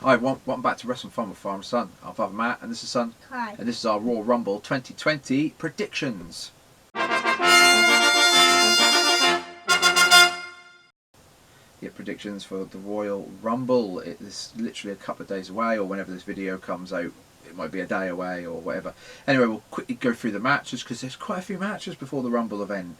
Hi, welcome back to Wrestling Fun with Father and Son. I'm Father Matt, and this is Son. Hi. And this is our Royal Rumble 2020 predictions. Yeah, predictions for the Royal Rumble. It is literally a couple of days away, or whenever this video comes out, it might be a day away or whatever. Anyway, we'll quickly go through the matches because there's quite a few matches before the Rumble event.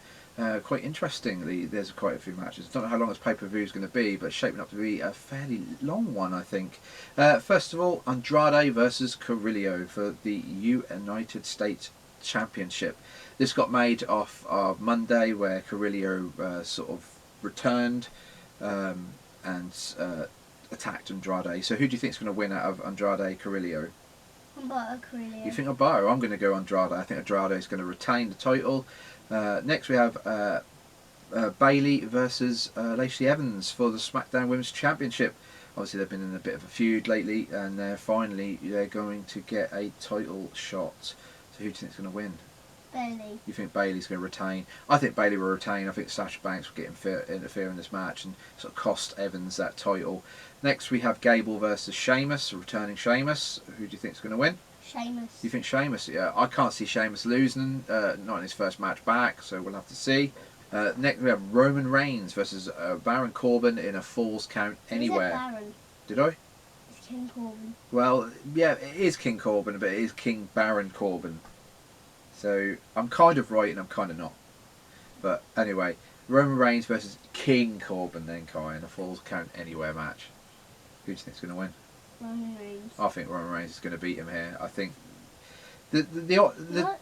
Quite interestingly, there's quite a few matches. I don't know how long this pay-per-view is going to be, but it's shaping up to be a fairly long one, I think. First of all, Andrade versus Carrillo for the United States Championship. This got made off of Monday, where Carrillo sort of returned and attacked Andrade. So who do you think is going to win out of Andrade Carrillo? Carrillo. You think Alberto? I'm going to go Andrade. I think Andrade is going to retain the title. Next we have Bayley versus Lacey Evans for the SmackDown Women's Championship. Obviously they've been in a bit of a feud lately, and they're going to get a title shot. So who do you think is going to win? Bayley. You think Bayley's going to retain? I think Bayley will retain. I think Sasha Banks will interfere in this match and sort of cost Evans that title. Next we have Gable versus Sheamus, returning Sheamus. Who do you think is going to win? Sheamus. You think Sheamus? Yeah, I can't see Sheamus losing, not in his first match back, so we'll have to see. Next we have Roman Reigns versus Baron Corbin in a Falls Count Anywhere. Is it Baron? Did I? It's King Corbin. Well, yeah, it is King Corbin, but it is King Baron Corbin. So I'm kind of right and I'm kind of not. But anyway, Roman Reigns versus King Corbin then, Kai, in a Falls Count Anywhere match. Who do you think is going to win? Roman Reigns. I think Roman Reigns is going to beat him here. I think the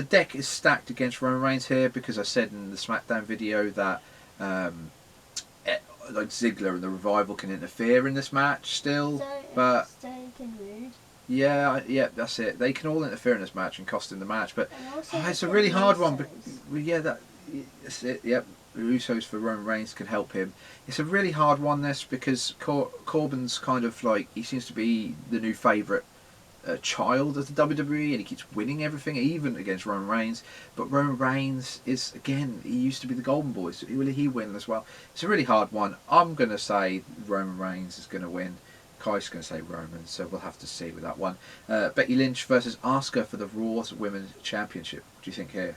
deck is stacked against Roman Reigns here because I said in the SmackDown video that like Ziggler and the Revival can interfere in this match still, but yeah, that's it. They can all interfere in this match and cost him the match, but it's a really hard one. But that's it. Yep. The Usos for Roman Reigns can help him. It's a really hard one, this, because Corbin's kind of like, he seems to be the new favourite child of the WWE, and he keeps winning everything, even against Roman Reigns. But Roman Reigns is, again, he used to be the Golden Boy, so will he win as well? It's a really hard one. I'm going to say Roman Reigns is going to win. Kai's going to say Roman, so we'll have to see with that one. Becky Lynch versus Asuka for the Raw Women's Championship. What do you think here?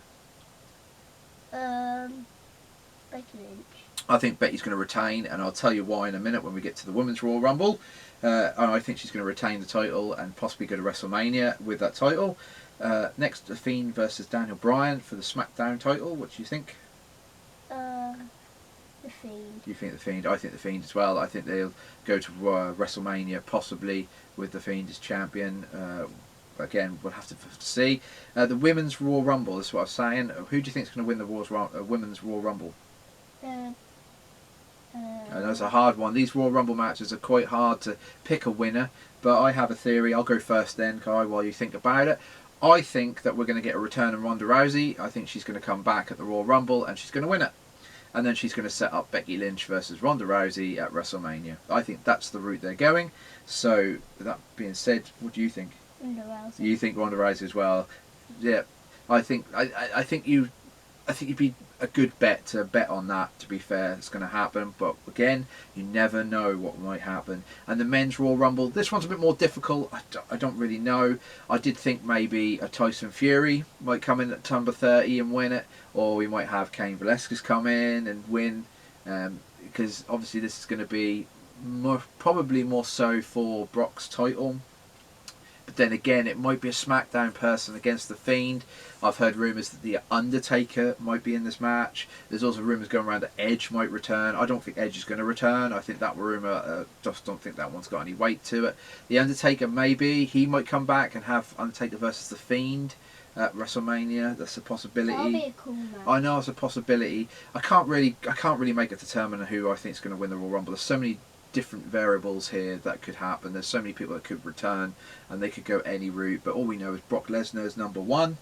Becky Lynch. I think Becky's going to retain, and I'll tell you why in a minute when we get to the Women's Royal Rumble. I think she's going to retain the title and possibly go to WrestleMania with that title. Next, The Fiend versus Daniel Bryan for the SmackDown title. What do you think? The Fiend. You think The Fiend? I think The Fiend as well. I think they'll go to WrestleMania possibly with The Fiend as champion. Again, we'll have to see. The Women's Royal Rumble, this is what I was saying. Who do you think is going to win the Women's Royal Rumble? And that's a hard one. These Royal Rumble matches are quite hard to pick a winner, but I have a theory. I'll go first then, Kai, while you think about it. I think that we're going to get a return of Ronda Rousey. I think she's going to come back at the Royal Rumble and she's going to win it. And then she's going to set up Becky Lynch versus Ronda Rousey at WrestleMania. I think that's the route they're going. So, with that being said, what do you think? Ronda Rousey. You think Ronda Rousey as well? Yeah, I think you'd be a good bet to bet on that. To be fair, it's going to happen, but again, you never know what might happen. And the Men's Royal Rumble, this one's a bit more difficult. I don't really know. I did think maybe a Tyson Fury might come in at number 30 and win it, or we might have Cain Velasquez come in and win, because obviously this is going to be probably more so for Brock's title. But then again, it might be a SmackDown person against The Fiend. I've heard rumours that The Undertaker might be in this match. There's also rumours going around that Edge might return. I don't think Edge is going to return. I think that rumour, just don't think that one's got any weight to it. The Undertaker, maybe. He might come back and have Undertaker versus The Fiend at WrestleMania. That's a possibility. That'll be a cool match. I know it's a possibility. I can't really make a determine who I think is going to win the Royal Rumble. There's so many different variables here that could happen. There's so many people that could return and they could go any route, but all we know is Brock Lesnar is number 1.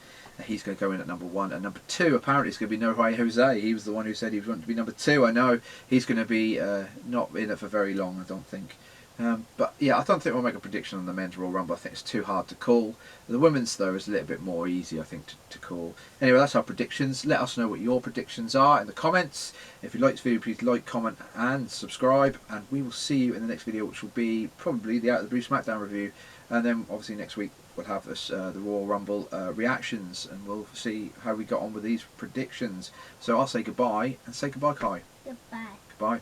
He's going to go in at number 1, and number 2 apparently is going to be No Way Jose. He was the one who said he was going to be number 2. I know he's going to be not in it for very long, I don't think. But Yeah, I don't think we'll make a prediction on the men's Royal Rumble. I think it's too hard to call. The women's, though, is a little bit more easy, I think, to call. Anyway, that's our predictions. Let us know what your predictions are in the comments. If you like this video, please like, comment, and subscribe. And we will see you in the next video, which will be probably the Out of the Blue SmackDown review. And then, obviously, next week we'll have this, the Royal Rumble reactions, and we'll see how we got on with these predictions. So I'll say goodbye, and say goodbye, Kai. Goodbye. Goodbye.